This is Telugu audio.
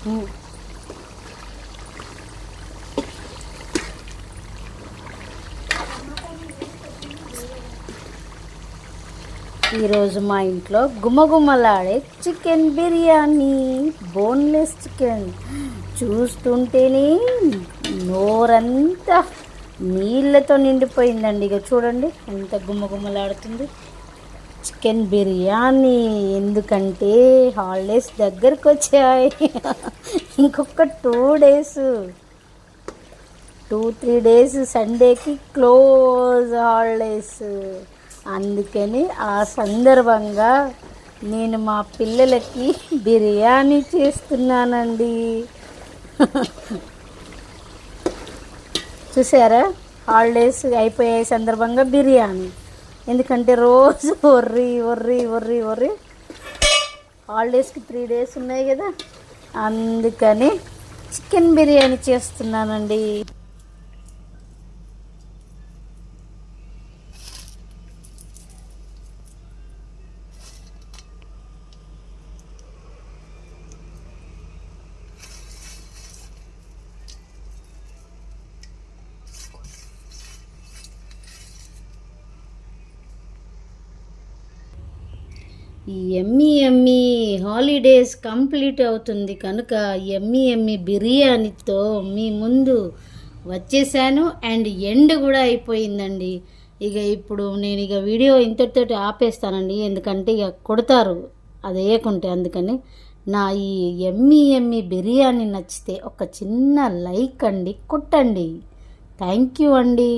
ఈరోజు మా ఇంట్లో గుమగుమలాడే చికెన్ బిర్యానీ, బోన్లెస్ చికెన్. చూస్తుంటేనే నోరంతా నీళ్ళతో నిండిపోయిందండి. ఇక చూడండి ఎంత గుమగుమలాడుతుంది చికెన్ బిర్యానీ. ఎందుకంటే హాలిడేస్ దగ్గరకు వచ్చాయి. ఇంకొక 2-3 డేస్ సండేకి క్లోజ్ హాలిడేస్. అందుకని ఆ సందర్భంగా నేను మా పిల్లలకి బిర్యానీ చేస్తున్నానండి. చూసారా, హాలిడేస్ అయిపోయే సందర్భంగా బిర్యానీ. ఎందుకంటే రోజు ఒర్రి హాలిడేస్కి 3 డేస్ ఉన్నాయి కదా, అందుకని చికెన్ బిర్యానీ చేస్తున్నానండి. ఎమ్మీ హాలిడేస్ కంప్లీట్ అవుతుంది కనుక ఎమ్మీ బిర్యానీతో మీ ముందు వచ్చేసాను. అండ్ ఎండ్ కూడా అయిపోయిందండి. ఇప్పుడు నేను వీడియో ఇంతటితోటి ఆపేస్తానండి, ఎందుకంటే కొడతారు అది వేయకుంటే. అందుకని నా ఈ ఎమ్మీ బిర్యానీ నచ్చితే ఒక చిన్న లైక్ అండి కొట్టండి. థ్యాంక్ యూ అండి.